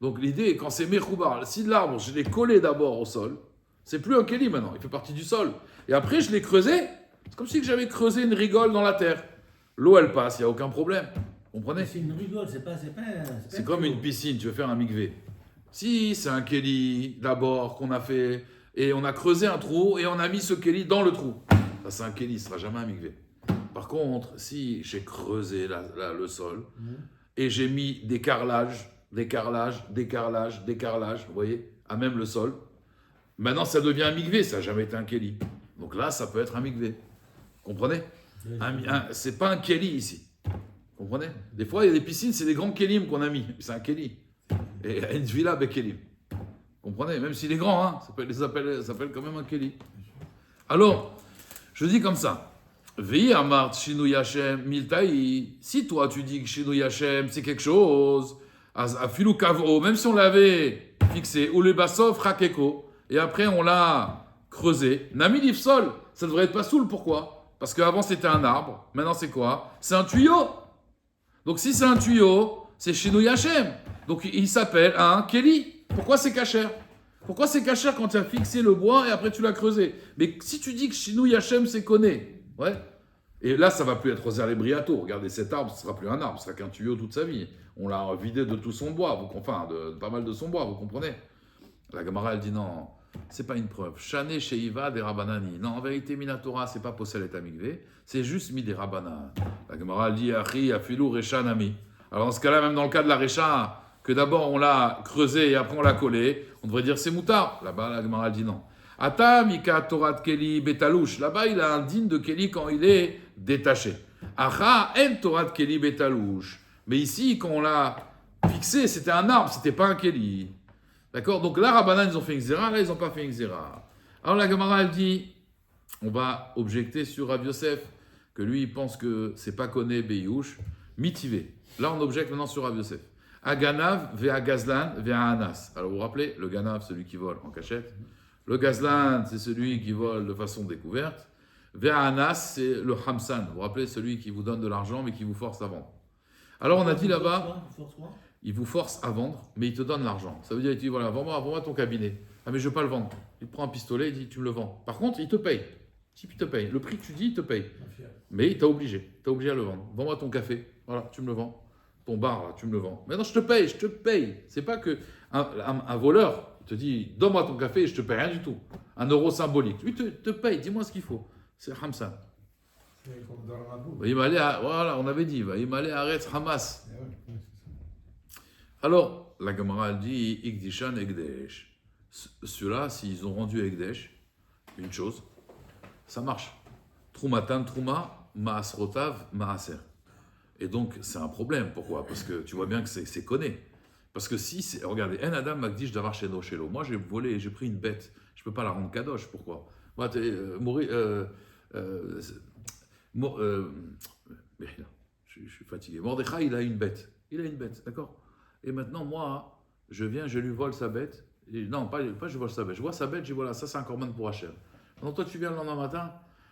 Donc l'idée, quand c'est mechoubar, si l'arbre, je l'ai collé d'abord au sol, c'est plus un keli maintenant, il fait partie du sol. Et après, je l'ai creusé, c'est comme si j'avais creusé une rigole dans la terre. L'eau, elle passe, il n'y a aucun problème. Vous comprenez? C'est une rigole, c'est comme une piscine, tu veux faire un mikvé. Si c'est un keli d'abord qu'on a fait, et on a creusé un trou, et on a mis ce keli dans le trou. Ça, c'est un keli, ce ne sera jamais un mikvé. Par contre, si j'ai creusé le sol, et j'ai mis des carrelages, vous voyez, à même le sol. Maintenant, ça devient un mikvé, ça n'a jamais été un keli. Donc là, ça peut être un mikvé. Comprenez? C'est pas un keli ici. Comprenez? Des fois, il y a des piscines, c'est des grands kelim qu'on a mis. C'est un keli. Et une villa avec kelim. Comprenez? Même s'il est grand, hein, ça s'appelle quand même un keli. Alors, je dis comme ça. Ve'i amart shinui Hashem miltaï. Si toi, tu dis que shinui Hashem, c'est quelque chose, à filou kavro, même si on l'avait fixé, ou le bassof rakeko, et après on l'a creusé, nami lifsol, ça devrait être pas soul, pourquoi? Parce qu'avant c'était un arbre, maintenant c'est quoi? C'est un tuyau. Donc si c'est un tuyau, c'est Shinui Hashem. Donc il s'appelle un keli. Pourquoi c'est kasher? Pourquoi c'est kasher quand tu as fixé le bois et après tu l'as creusé? Mais si tu dis que Shinui Hashem c'est conné, ouais. Et là, ça va plus être Roser Lebriato. Regardez, cet arbre, ce sera plus un arbre, ce sera qu'un tuyau toute sa vie. On l'a vidé de tout son bois, enfin, de pas mal de son bois, vous comprenez? La Gemara, elle dit non, c'est pas une preuve. Shane Sheiva des Rabbanani. Non, en vérité, Minatora, c'est pas Possel et Amigvé, c'est juste mis des Rabbanan. La Gemara, elle dit Achi, Afilou, Recha, Nami. Alors, dans ce cas-là, même dans le cas de la Recha, que d'abord on l'a creusé et après on l'a collé, on devrait dire c'est moutard. Là-bas, la Gemara, elle dit non. Ata Mika Torat Keli Betalouche. Là-bas, il a un digne de Keli quand il est détaché. Acha En Torat Keli Betalouche. Mais ici, quand on l'a fixé, c'était un arbre, c'était pas un Keli. D'accord? Donc là, Rabbanan, ils ont fait une xéra, là, ils n'ont pas fait une xéra. Alors la Gemara, elle dit, on va objecter sur Rav Yosef, que lui, il pense que c'est pas Koné Beyouch, mitivé. Là, on objecte maintenant sur Rav Yosef. Aganav, Vea Gazlan, Vea Anas. Alors vous vous rappelez, le Ganav, celui qui vole en cachette. Le Gazlan, c'est celui qui vole de façon découverte. Vea Anas, c'est le Hamsan. Vous vous rappelez, celui qui vous donne de l'argent, mais qui vous force à vendre. Alors on a dit là-bas, il vous force à vendre, mais il te donne l'argent. Ça veut dire, il te dit, voilà, vends-moi ton cabinet. Ah, mais je veux pas le vendre. Il te prend un pistolet, il dit tu me le vends. Par contre, il te paye. Si il te paye. Le prix que tu dis, il te paye. Mais il t'a obligé. T'as obligé à le vendre. Vends-moi ton café. Voilà, tu me le vends. Ton bar, là, tu me le vends. Maintenant, je te paye. C'est pas que un voleur te dit donne-moi ton café et je te paye rien du tout. 1 euro symbolique. Lui te paye, dis-moi ce qu'il faut. C'est Hamsan. C'est comme dans la boue. Voilà, on avait dit, il m'allait arrête Hamas. Alors, la Gemara elle dit Ikdishan Ekdesh. Ceux-là, s'ils ont rendu Ekdesh, une chose, ça marche. Troumatan, Trouma, Maasrotav, Maaser. Et donc, c'est un problème. Pourquoi? Parce que tu vois bien que c'est conné. Parce que si, regardez, un Adam Magdish d'avoir chez Shelo. Moi, j'ai volé, j'ai pris une bête. Je ne peux pas la rendre kadosh. Pourquoi? Moi, je suis fatigué. Mordechai, il a une bête. D'accord? Et maintenant, moi, je viens, je lui vole sa bête. Et non, pas je vole sa bête. Je vois sa bête, je dis voilà, ça c'est un corban pour Hachem. Donc toi, tu viens le lendemain matin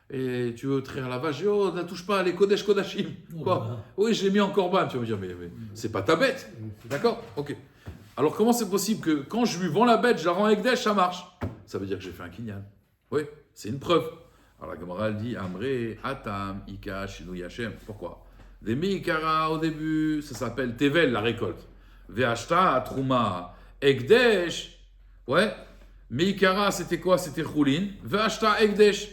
et tu veux traire la vache. Je dis oh, ne touche pas les Kodesh Kodashim. Quoi? Oui, je l'ai mis en corban. Tu vas me dire, mais c'est pas ta bête. D'accord? Ok. Alors comment c'est possible que quand je lui vends la bête, je la rends avec Ekdesh, ça marche? Ça veut dire que j'ai fait un kinyan. Oui, c'est une preuve. Alors la Gemara elle dit Amré, Atam, Ika, Shinu Yashem. Pourquoi? Des Mikara au début, ça s'appelle Tevel, la récolte. Ve'ashta, Trouma, Ekdesh. Ouais. Mikara, c'était quoi? C'était Choulin. Ve'ashta, Ekdesh.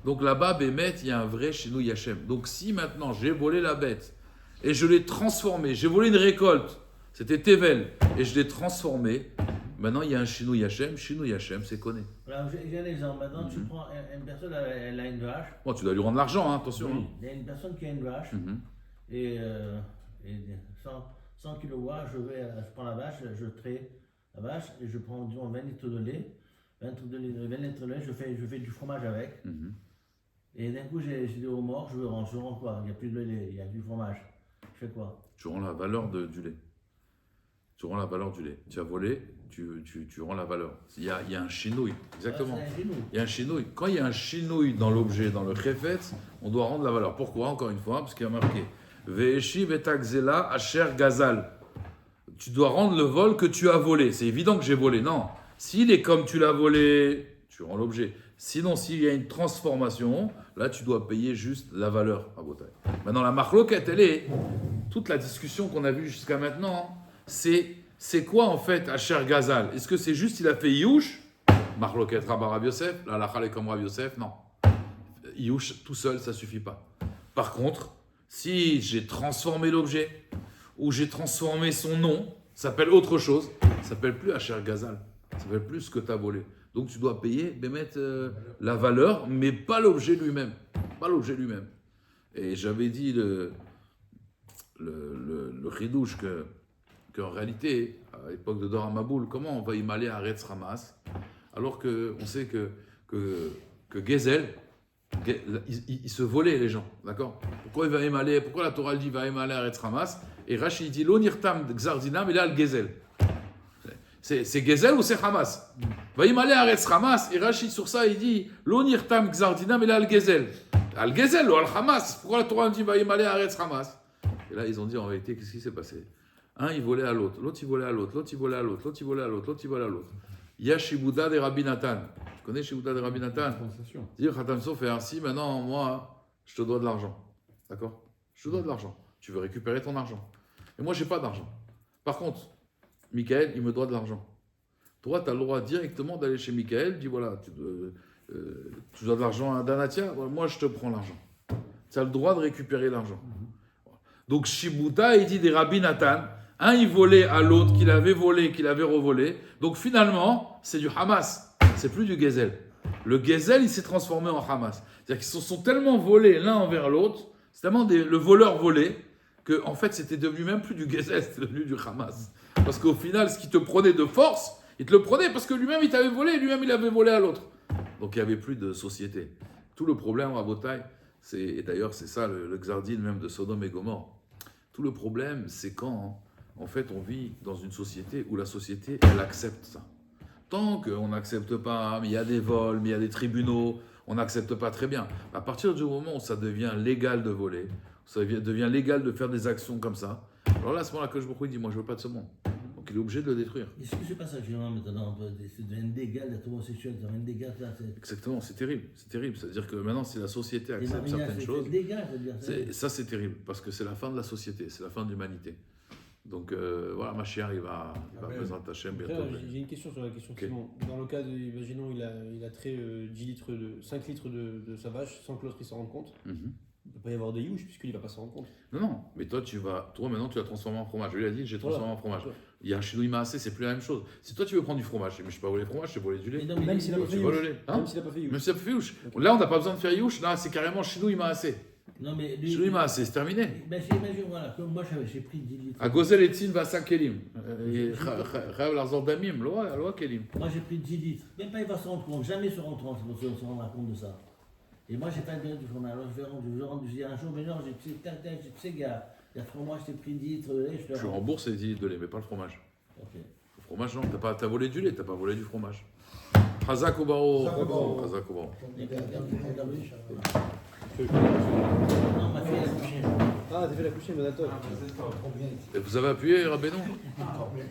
Donc là-bas, Bémet, il y a un vrai Shinu Yashem. Donc si maintenant j'ai volé la bête et je l'ai transformée, j'ai volé une récolte, c'était Tevel, et je l'ai transformée, maintenant il y a un Shinu Yashem, c'est connu. Alors j'ai un exemple, maintenant tu prends une personne, elle a une vache. Bon, tu dois lui rendre l'argent, hein, attention. Oui. Il y a une personne qui a une vache, et 100 kg, je prends la vache, je trais la vache, et je prends disons 20 litres de lait, 20 litres de lait, je fais du fromage avec. Et d'un coup, j'ai des remords, je rends quoi? Il n'y a plus de lait, il y a du fromage. Je fais quoi? Tu rends la valeur du lait. Tu rends la valeur du lait. Tu as volé, tu rends la valeur. Il y a un chinouille, exactement. Il y a un chinouille. Quand il y a un chinouille dans l'objet, dans le chefetz, on doit rendre la valeur. Pourquoi? Encore une fois, parce qu'il y a marqué Ve'eshi ve'takzela asher gazal. Tu dois rendre le vol que tu as volé. C'est évident que j'ai volé. Non. S'il est comme tu l'as volé, tu rends l'objet. Sinon, s'il y a une transformation, là, tu dois payer juste la valeur à Botaï. Maintenant, la marloquette, elle est... Toute la discussion qu'on a vue jusqu'à maintenant, c'est quoi, en fait, Asher Gazal? Est-ce que c'est juste, il a fait Youch? Marloquette, Rabbi Yosef? La halakha est comme Rabbi Yosef? Non. Youch, tout seul, ça ne suffit pas. Par contre, si j'ai transformé l'objet, ou j'ai transformé son nom, ça s'appelle autre chose, ça s'appelle plus Asher Gazal. Ça s'appelle plus ce que tu as volé. Donc tu dois payer, la valeur, mais pas l'objet lui-même. Pas l'objet lui-même. Et j'avais dit le chidouche qu'en réalité, à l'époque de Dor HaMaboul, comment on va y aller à Retz Ramas, alors qu'on sait que Gezel, il se volait les gens, d'accord? Pourquoi il va y aller? Pourquoi la Torah dit il va y aller à Retz Ramas? Et Rachid dit l'onirtam Xardinam, il a le Gezel. C'est Gezel ou c'est Hamas? Va y aller à Retz Hamas, et Rachid sur ça il dit l'onirtam Xardinam, il a le Gezel. Al Gezel ou Al Hamas? Pourquoi la Torah dit va y aller à Retz Hamas? Et là ils ont dit en réalité qu'est-ce qui s'est passé? Un il volait à l'autre, l'autre il volait à l'autre, l'autre il volait à l'autre, l'autre il volait à l'autre, l'autre il volait à l'autre. Il y a Shibouda des Rabbi Nathan. Tu connais Shibouda des Rabbi Nathan? Dire Khatam Sof fait ainsi, maintenant moi je te dois de l'argent. D'accord? Je te dois de l'argent. Tu veux récupérer ton argent. Et moi j'ai pas d'argent. Par contre, Michael, il me doit de l'argent. Toi, tu as le droit directement d'aller chez Michael, dis voilà, tu dois de l'argent à Danatia, voilà, moi je te prends l'argent. Tu as le droit de récupérer l'argent. Donc Shibuta, il dit des Rabbi Nathan, un il volait à l'autre, qu'il avait volé, qu'il avait revolé. Donc finalement, c'est du Hamas, c'est plus du Gezel. Le Gezel, il s'est transformé en Hamas. C'est-à-dire qu'ils se sont tellement volés l'un envers l'autre, c'est tellement le voleur volé, que en fait c'était devenu même plus du Gezel, c'était devenu du Hamas. Parce qu'au final, ce qui te prenait de force, il te le prenait parce que lui-même il t'avait volé, lui-même il avait volé à l'autre. Donc il n'y avait plus de société. Tout le problème à Botaï, et d'ailleurs c'est ça le Xardin même de Sodome et Gomorre. Tout le problème, c'est quand en fait on vit dans une société où la société elle accepte ça. Tant qu'on n'accepte pas, mais il y a des vols, mais il y a des tribunaux, on n'accepte pas très bien. À partir du moment où ça devient légal de voler, ça devient légal de faire des actions comme ça, alors là à ce moment-là que je me dis moi je veux pas de ce monde. Donc il est obligé de le détruire. Est-ce que c'est pas ça finalement maintenant? C'est un dégât d'être homosexuel, c'est un dégât. Exactement, c'est terrible. C'est terrible. C'est-à-dire que maintenant, si la société Les accepte mariages, certaines c'est choses, un dégât, je veux dire. ça c'est terrible, parce que c'est la fin de la société, c'est la fin de l'humanité. Donc voilà, Mashiach, il va présenter Hachem Après, bientôt. j'ai une question sur la question Ok. de Simon. Dans le cas de, imaginons, il a trait 5 litres de sa vache sans que l'autre il s'en rende compte. Mhm. Il ne peut pas y avoir des youches puisqu'il ne va pas s'en rendre compte. Non, mais toi maintenant tu l'as transformé en fromage. Je lui ai dit, j'ai transformé en fromage. Voilà. Il y a un chinouille massé, c'est plus la même chose. Si toi tu veux prendre du fromage, mais je sais pas voler le fromage, c'est voler du lait. Même s'il n'a pas fait Tu vois le youche. lait, hein? Même s'il n'a pas fait youche. Même si ça fait youche. Là, on n'a pas besoin de faire youche, là, c'est carrément chinouille massé. Non, mais lui. Chinouille massé, c'est terminé. Ben, j'imagine, voilà, comme moi j'ai pris 10 litres. À Gozel et Tzin va 5 kelim. Chayav l'arzor damim, loi kelim. Moi j'ai pris 10 litres. Même pas il va se rendre compte, jamais se rendre compte, se rendre compte de ça. Et moi j'ai pas bien du fromage. Alors je dis un jour, mais non, tu sais, gars, il y a 3 mois, je t'ai pris 10 litres de lait. Je rembourse les 10 litres de lait, mais pas le fromage. Ok. Le fromage, non, t'as volé du lait, t'as pas volé du fromage. Chazak au baro. Chazak au baro. Chazak au baro. Non, ma fille elle a couché. Ah, t'as fait la coucher, madame. Trop bien. Et vous avez appuyé, Rabbeinu? Trop bien.